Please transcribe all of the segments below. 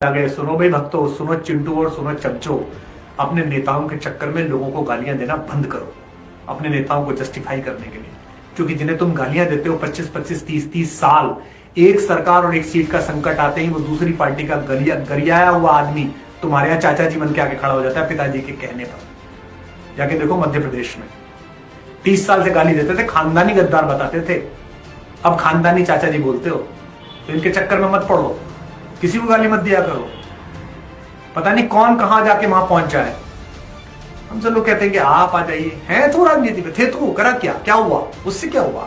गए। सुनो भाई भक्तों, सुनो चिंटू और सुनो चमचो, अपने नेताओं के चक्कर में लोगों को गालियां देना बंद करो अपने नेताओं को जस्टिफाई करने के लिए। क्योंकि जिन्हें तुम गालियां देते हो 25-25, 30-30 साल, एक सरकार और एक सीट का संकट आते ही वो दूसरी पार्टी का गरियाया हुआ आदमी तुम्हारे यहाँ चाचा जी बन के आके खड़ा हो जाता है पिताजी के कहने पर। जाके देखो मध्य प्रदेश में 30 साल से गाली देते थे, खानदानी गद्दार बताते थे, अब खानदानी चाचा जी बोलते हो। तो इनके चक्कर में मत पड़ो, किसी को गाली मत दिया करो। पता नहीं कौन कहां जाके वहां पहुंच जाए। हम सब लोग कहते हैं कि आप आ जाइए, हैं तो राजनीति में थे तो करा क्या हुआ, उससे क्या हुआ।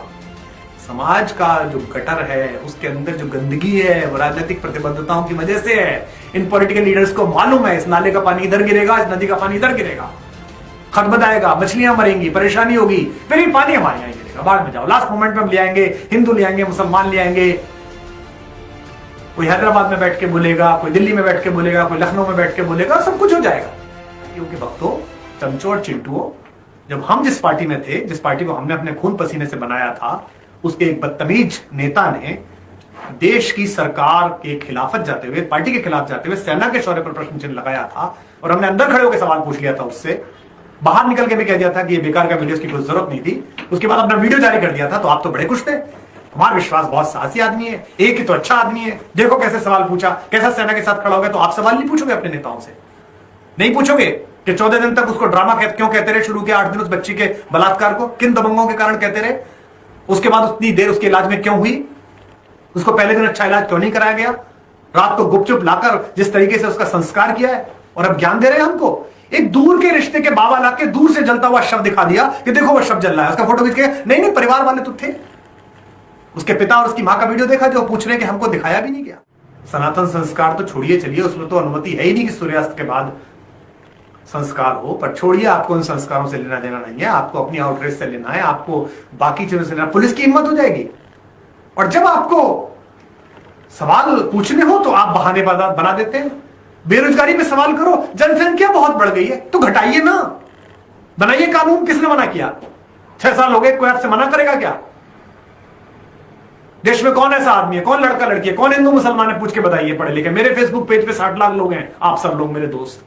समाज का जो गटर है उसके अंदर जो गंदगी है वो राजनीतिक प्रतिबद्धताओं की वजह से है। इन पॉलिटिकल लीडर्स को मालूम है इस नाले का पानी इधर गिरेगा, इस नदी का पानी इधर गिरेगा, खटबदाएगा, मछलियां मरेंगी, परेशानी होगी, फिर ये पानी हमारे यहाँ गिरेगा, बाद में जाओ। लास्ट मोमेंट में हम ले आएंगे, हिंदू ले आएंगे, मुसलमान ले आएंगे, कोई हैदराबाद में बैठ के बोलेगा, कोई दिल्ली में बैठ के बोलेगा, कोई लखनऊ में बैठ के बोलेगा, सब कुछ हो जाएगा। क्योंकि भक्तों, चमचो और चिंटुओं, जब हम जिस पार्टी में थे, जिस पार्टी को हमने अपने खून पसीने से बनाया था, उसके एक बदतमीज नेता ने देश की सरकार के खिलाफत जाते हुए, पार्टी के खिलाफ जाते हुए सेना के शौर्य पर प्रश्न चिन्ह लगाया था। और हमने अंदर खड़े होकर सवाल पूछ लिया था उससे, बाहर निकल के भी कह दिया था कि ये बेकार का वीडियो की कोई जरूरत नहीं थी। उसके बाद अपना वीडियो जारी कर दिया था। तो आप तो बड़े खुश थे, हमारा विश्वास बहुत साहसी आदमी है, एक ही तो अच्छा आदमी है, देखो कैसे सवाल पूछा, कैसा सेना के साथ खड़ा हो गया। तो आप सवाल नहीं पूछोगे अपने नेताओं से, नहीं पूछोगे कि 14 दिन तक उसको ड्रामा क्यों कहते रहे, शुरू के 8 दिन उस बच्ची के बलात्कार को किन दबंगों के कारण कहते रहे, उसके बाद उतनी देर उसके इलाज में क्यों हुई, उसको पहले दिन अच्छा इलाज क्यों नहीं कराया गया, रात को गुपचुप लाकर जिस तरीके से उसका संस्कार किया है, और अब ज्ञान दे रहे हैं हमको। एक दूर के रिश्ते के बाबा लाके दूर से जलता हुआ शव दिखा दिया कि देखो वो शव जल रहा है, उसका फोटो खींच के, नहीं परिवार वाले तो थे, उसके पिता और उसकी मां का वीडियो देखा जो पूछ रहे कि हमको दिखाया भी नहीं गया। सनातन संस्कार तो छोड़िए, चलिए उसमें तो अनुमति है ही नहीं कि सूर्यास्त के बाद संस्कार हो, पर छोड़िए, आपको उन संस्कारों से लेना देना नहीं है, आपको अपनी आउटरीच से लेना है, आपको बाकी चीजों से लेना। पुलिस की हिम्मत हो जाएगी, और जब आपको सवाल पूछने हो तो आप बहाने बना देते हैं। बेरोजगारी पे सवाल करो, जनसंख्या बहुत बढ़ गई है, तो घटाइए ना, बनाइए कानून। किसने मना किया? 6 साल हो गए, कोई आपसे मना करेगा क्या? देश में कौन ऐसा आदमी है, कौन लड़का लड़की है, कौन हिंदू मुसलमान है, पूछ के बताइए पढ़े लिखे। मेरे फेसबुक पेज पे 60 लाख लोग हैं, आप सब लोग मेरे दोस्त।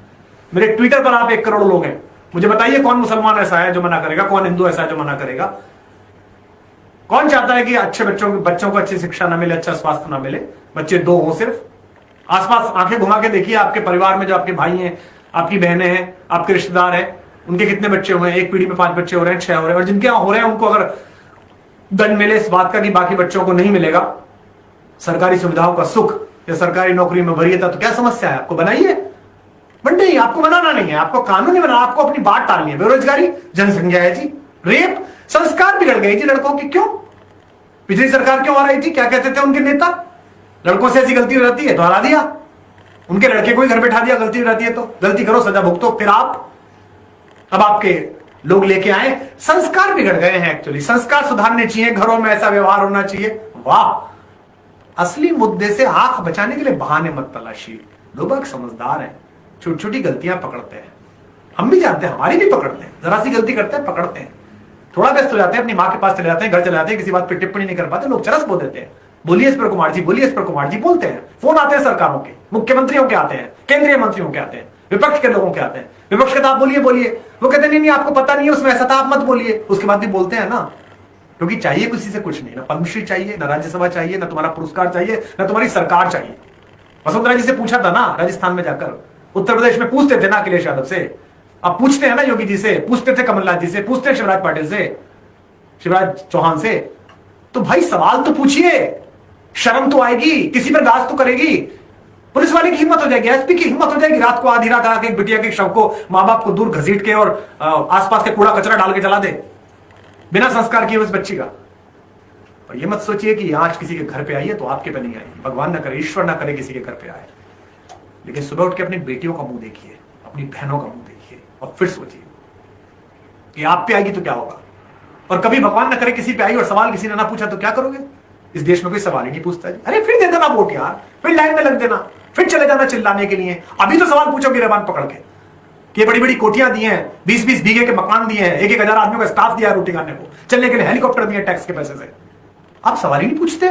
मेरे ट्विटर पर आप 1 करोड़ लोग हैं। मुझे बताइए कौन मुसलमान ऐसा है जो मना करेगा, कौन हिंदू ऐसा है जो मना करेगा? कौन चाहता है कि अच्छे बच्चों को अच्छी शिक्षा ना मिले, अच्छा स्वास्थ्य ना मिले, बच्चे 2 हो सिर्फ? आसपास आंखें घुमा के देखिए, आपके परिवार में जो आपके भाई हैं, आपकी बहनें हैं, आपके रिश्तेदार हैं, उनके कितने बच्चे हुए हैं? एक पीढ़ी में 5 बच्चे हो रहे हैं, 6 हो रहे हैं, और जिनके यहां हो रहे हैं उनको अगर दंड मिले इस बात का कि बाकी बच्चों को नहीं मिलेगा सरकारी सुविधाओं का सुख या सरकारी नौकरी में वरीयता, तो क्या समस्या है? आपको बनाइए, बट नहीं, आपको बनाना नहीं है, आपको कानून नहीं बनाना, आपको अपनी बात टालनी है। बेरोजगारी, जनसंख्या है जी, रेप, संस्कार बिगड़ गए जी लड़कों के। क्यों? पिछली सरकार क्यों आ रही थी? क्या कहते थे उनके नेता? लड़कों से ऐसी गलती रहती है तो हरा दिया, उनके लड़के को ही घर बैठा दिया, गलती रहती है तो गलती करो, सजा भुगतो। फिर अब आपके लोग लेके आए, संस्कार बिगड़ गए हैं। एक्चुअली संस्कार सुधारने चाहिए, घरों में ऐसा व्यवहार होना चाहिए। वाह, असली मुद्दे से आंख बचाने के लिए बहाने मत तलाशिए। लोग समझदार हैं, छोटी छोटी गलतियां पकड़ते हैं, हम भी जानते हैं, हमारी भी पकड़ते हैं, जरा सी गलती करते हैं पकड़ते हैं, थोड़ा व्यस्त हो जाते हैं, अपनी माँ के पास चले जाते हैं, घर चले जाते हैं, किसी बात पर टिप्पणी नहीं कर पाते, लोग चरस बोल देते हैं, बोलिए इस पर कुमार जी, बोलिए इस पर कुमार जी बोलते हैं। फोन आते हैं सरकारों के, मुख्यमंत्रियों के आते हैं, केंद्रीय मंत्रियों के आते हैं, विपक्ष के लोगों के आते हैं। विपक्ष के आप बोलिए बोलिए, वो कहते नहीं आपको पता नहीं है उसमें ऐसा था, आप मत बोलिए। उसके बाद भी बोलते हैं ना, क्योंकि चाहिए किसी से कुछ नहीं, ना पद्मश्री चाहिए, ना राज्यसभा चाहिए, ना तुम्हारा पुरस्कार चाहिए, ना तुम्हारी सरकार चाहिए। वसुंधरा जी से पूछा था ना राजस्थान में जाकर, उत्तर प्रदेश में पूछते थे ना अखिलेश यादव से, अब पूछते हैं ना योगी जी से, पूछते थे कमलनाथ जी से, पूछते हैं शिवराज पाटिल से, शिवराज चौहान से। तो भाई सवाल तो पूछिए, शर्म तो आएगी, किसी पर गाज तो करेगी। पुलिस वाले की हिम्मत हो जाएगी, एसपी की हिम्मत हो जाएगी, रात को आधी रात आके एक बिटिया के शव को मां बाप को दूर घसीट के और आसपास के कूड़ा कचरा डाल के जला दे, बिना संस्कार किए उस बच्ची का। और ये मत सोचिए कि आंच किसी के घर पे आई है तो आपके पे नहीं आई, भगवान ना करे, ईश्वर ना करे किसी के घर पे आए। लेकिन सुबह उठ के अपनी बेटियों का मुंह देखिए, अपनी बहनों का मुंह देखिए, और फिर सोचिए कि आप पे आएगी तो क्या होगा। और कभी भगवान ना करे किसी पे आई और सवाल किसी ने ना पूछा तो क्या करोगे? इस देश में कोई सवाल ही नहीं पूछता जी। अरे फिर दे देना वोट यार, फिर लाइन में लग देना, फिर चले जाना चिल्लाने के लिए। अभी तो सवाल पूछोगे रबान पकड़ के कि बड़ी बड़ी कोठियां दी हैं, 20-20 बीघे के मकान दिए हैं, 1-1 हजार आदमियों का स्टाफ दिया है रोटी खाने को, चलने के लिए हेलीकॉप्टर दिए टैक्स के पैसे से। आप सवाल ही नहीं पूछते,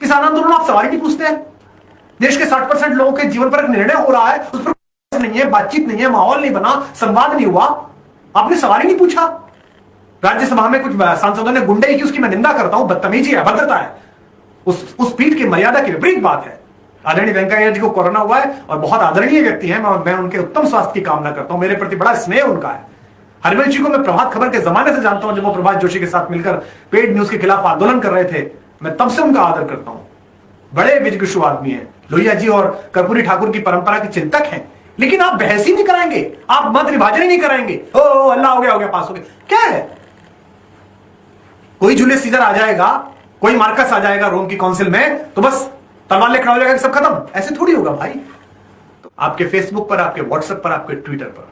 किसान आंदोलन आप सवाल ही नहीं पूछते हैं। देश के 60% लोगों के जीवन पर एक निर्णय हो रहा है, उस पर नहीं है, बातचीत नहीं है, माहौल नहीं बना, संवाद नहीं हुआ, आपने सवाल ही नहीं पूछा। राज्यसभा में कुछ सांसदों ने गुंडे की, उसकी मैं निंदा करता हूं, बदतमीजी है, अभद्रता है, उस पीठ की मर्यादा की विपरीत बात है। आदरणीय वेंकैया जी को कोरोना हुआ है और बहुत आदरणीय व्यक्ति हैं, मैं उनके उत्तम स्वास्थ्य की कामना करता हूं, मेरे प्रति बड़ा स्नेह उनका है। हरिवंश जी को मैं प्रभात खबर के जमाने से जानता हूं, जब वो प्रभात जोशी के साथ मिलकर पेड न्यूज के खिलाफ आंदोलन कर रहे थे, मैं तब से उनका आदर करता हूं। बड़े विजगुषु आदमी हैं। लोहिया जी और कर्पूरी ठाकुर की परंपरा के चिंतक हैं, लेकिन आप बहस ही नहीं कराएंगे, आप मत विभाजन ही नहीं कराएंगे। ओ अल्लाह हो गया पास हो गया, क्या है? कोई जूलियस सीजर आ जाएगा, कोई मार्कस आ जाएगा रोम की काउंसिल में, तो बस तलवार लेकर हो जाएगा, सब खत्म। ऐसे थोड़ी होगा भाई। तो आपके फेसबुक पर, आपके व्हाट्सएप पर, आपके ट्विटर पर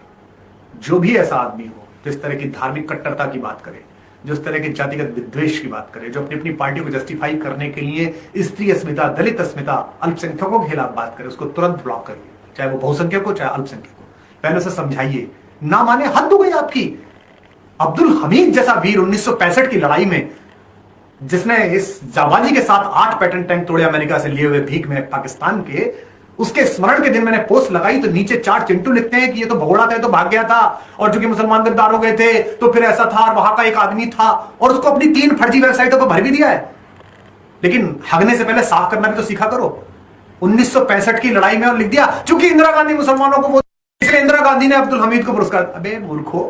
जो भी ऐसा आदमी हो जो इस तरह की धार्मिक कट्टरता की बात करे, जो इस तरह की जातिगत विद्वेष की बात करे, जो अपनी अपनी पार्टी को जस्टिफाई करने के लिए स्त्री अस्मिता, दलित अस्मिता, अल्पसंख्यकों के खिलाफ बात करे, उसको तुरंत ब्लॉक करिए, चाहे वो बहुसंख्यक हो चाहे अल्पसंख्यक हो। पहले से समझाइए, ना माने हद हो गई आपकी। अब्दुल हमीद जैसा वीर 1965 की लड़ाई में, जिसने इस जाबाजी के साथ 8 पैटर्न टैंक तोड़े अमेरिका से लिए हुए भीख में पाकिस्तान के, उसके स्मरण के दिन मैंने पोस्ट लगाई तो नीचे 4 चिंटू लिखते हैं कि ये तो भगोड़ा था, तो भाग गया था, और चूंकि मुसलमान गद्दार हो गए थे तो फिर ऐसा था, और वहां का एक आदमी था, और उसको अपनी 3 फर्जी वेबसाइटों पर भर भी दिया है। लेकिन हगने से पहले साफ करना भी तो सीखा करो। 1965 की लड़ाई में और लिख दिया चूंकि इंदिरा गांधी मुसलमानों को, इसलिए इंदिरा गांधी ने अब्दुल हमीद को पुरस्कार। अबे मूर्खो,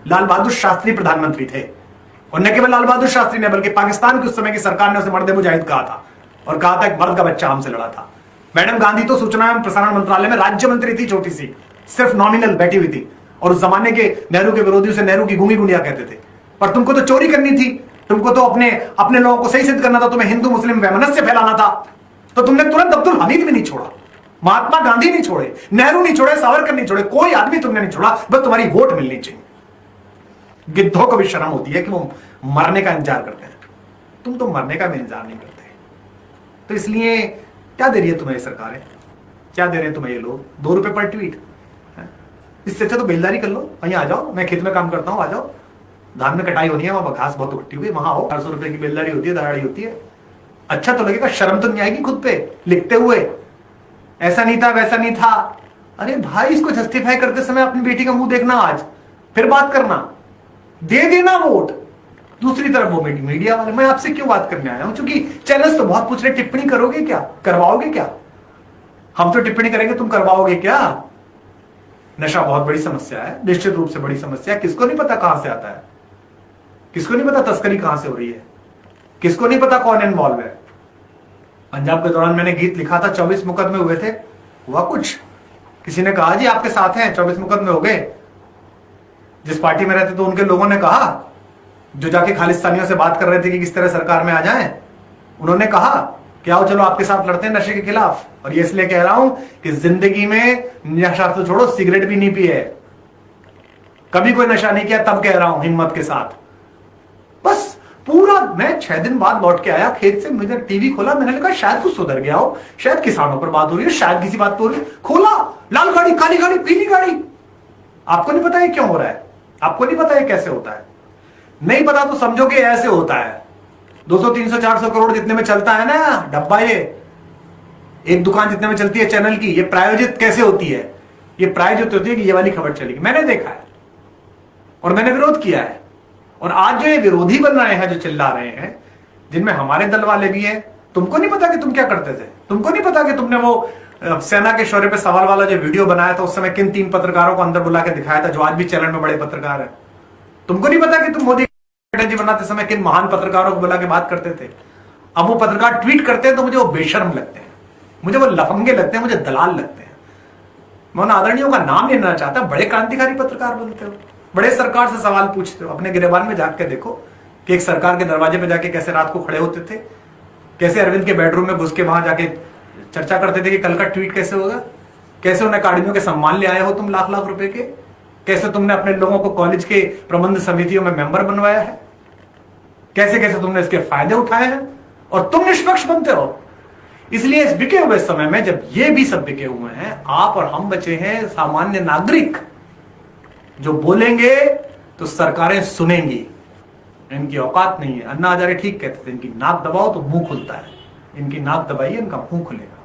लाल बहादुर शास्त्री प्रधानमंत्री थे, और न केवल लाल बहादुर शास्त्री ने बल्कि पाकिस्तान की उस समय की सरकार ने उसे मर्द मुजाहिद कहा था, और कहा था एक मर्द का बच्चा हमसे लड़ा था। मैडम गांधी तो सूचना एवं प्रसारण मंत्रालय में राज्य मंत्री थी, छोटी सी, सिर्फ नॉमिनल बैठी हुई थी, और उस जमाने के नेहरू के विरोधी उसे नेहरू की गूंगी गुंडिया कहते थे। पर तुमको तो चोरी करनी थी, तुमको तो अपने लोगों को सही सिद्ध करना था, तुम्हें हिंदू मुस्लिम वैमनस्य फैलाना था, तो तुमने तुरंत अब्दुल हमीद भी नहीं छोड़ा, महात्मा गांधी नहीं छोड़े, नेहरू नहीं छोड़े, सावरकर नहीं छोड़े, कोई आदमी तुमने नहीं छोड़ा, बस तुम्हारी वोट मिलनी चाहिए। गिद्धों को भी शर्म होती है कि वो मरने का इंतजार करते हैं, तुम तो मरने का भी इंतजार नहीं करते। तो इसलिए क्या दे रही है तुम्हें सरकारें, क्या दे रहे हैं तुम्हें ये लोग? 2 रुपए पर ट्वीट। इससे अच्छा तो बेलदारी कर लो, वहीं आ जाओ, मैं खेत में काम करता हूं, आ जाओ, धान में कटाई होनी है, वहां घास बहुत उगटी हुई, वहां आओ, 400 रुपए की बेलदारी होती है, दहाड़ी होती है, अच्छा तो लगेगा, शर्म तो नहीं आएगी खुद पे लिखते हुए, ऐसा नहीं था वैसा नहीं था। अरे भाई, इसको जस्टिफाई करते समय अपनी बेटी का मुंह देखना, आज फिर बात करना, दे देना वोट। दूसरी तरफ वो मीडिया वाले, मैं आपसे क्यों बात करने आया हूं, क्योंकि चैनल्स तो बहुत पूछ रहे, टिप्पणी करोगे क्या, करवाओगे क्या? हम तो टिप्पणी करेंगे, तुम करवाओगे क्या? नशा बहुत बड़ी समस्या है, निश्चित रूप से बड़ी समस्या है। किसको नहीं पता कहां से आता है, किसको नहीं पता तस्करी कहां से हो रही है, किसको नहीं पता कौन इन्वॉल्व है। पंजाब के दौरान मैंने गीत लिखा था, 24 मुकदमे हुए थे, हुआ कुछ? किसी ने कहा जी आपके साथ हैं, 24 मुकदमे हो गए। जिस पार्टी में रहते तो उनके लोगों ने कहा, जो जाके खालिस्तानियों से बात कर रहे थे कि किस तरह सरकार में आ जाएं, उन्होंने कहा कि आओ चलो आपके साथ लड़ते हैं नशे के खिलाफ। और ये इसलिए कह रहा हूं कि जिंदगी में नशा तो छोड़ो, सिगरेट भी नहीं पिए, कभी कोई नशा नहीं किया, तब कह रहा हूं हिम्मत के साथ। बस पूरा मैं 6 दिन बाद लौट के आया खेत से, मुझे टीवी खोला, मैंने कहा शायद कुछ सुधर गया हो, शायद किसानों पर बात हो रही है, शायद किसी बात पर हो रही है। खोला, लाल गाड़ी, काली गाड़ी, पीली गाड़ी। आपको नहीं पता है क्यों हो रहा है, आपको नहीं पता है कैसे होता है, नहीं पता तो समझो कि ऐसे होता है। 200 300 400 करोड़ जितने में चलता है ना डब्बा, ये एक दुकान जितने में चलती है चैनल की, ये प्रायोजित कैसे होती है? ये प्रायोजित होती है कि ये वाली खबर चलेगी। मैंने देखा है और मैंने विरोध किया है। और आज जो ये विरोधी बन रहे हैं, जो चिल्ला रहे हैं, जिनमें हमारे दल वाले भी हैं, तुमको नहीं पता कि तुम क्या करते थे, तुमको नहीं पता कि तुमने वो सेना के शौर्य पे सवाल वाला जो वीडियो बनाया था, उस समय किन 3 पत्रकारों को अंदर बुला के दिखाया था, जो आज भी चैनल में बड़े पत्रकार हैं। तुमको नहीं पता कि तुम मोदी जी बनाते समय किन महान पत्रकारों को बुला के बात करते थे। अब वो पत्रकार ट्वीट करते हैं तो मुझे वो बेशर्म लगते हैं, मुझे वो लफंगे लगते हैं, मुझे दलाल लगते हैं। मैं उन आदरणियों का नाम लेना चाहता, बड़े क्रांतिकारी पत्रकार बनते हो, बड़े सरकार से सवाल पूछते हो। अपने गिरेबान में जाके देखो कि एक सरकार के दरवाजे पे जाके कैसे रात को खड़े होते थे, कैसे अरविंद के बेडरूम में घुस के वहां जाके चर्चा करते थे कि कल का ट्वीट कैसे होगा, कैसे उन अकादमियों के सम्मान ले आए हो तुम लाख लाख रुपए के, कैसे तुमने अपने लोगों को कॉलेज के प्रबंध समितियों में मेंबर बनवाया है, कैसे कैसे तुमने इसके फायदे उठाए हैं, और तुम निष्पक्ष बनते हो। इसलिए इस बिके हुए समय में, जब ये भी सब बिके हुए हैं, आप और हम बचे हैं सामान्य नागरिक, जो बोलेंगे तो सरकारें सुनेंगी। इनकी औकात नहीं है। अन्ना हजारे ठीक कहते थे, इनकी नाक दबाओ तो मुंह खुलता है, इनकी नाक दबाइए इनका मुंह खुलेगा।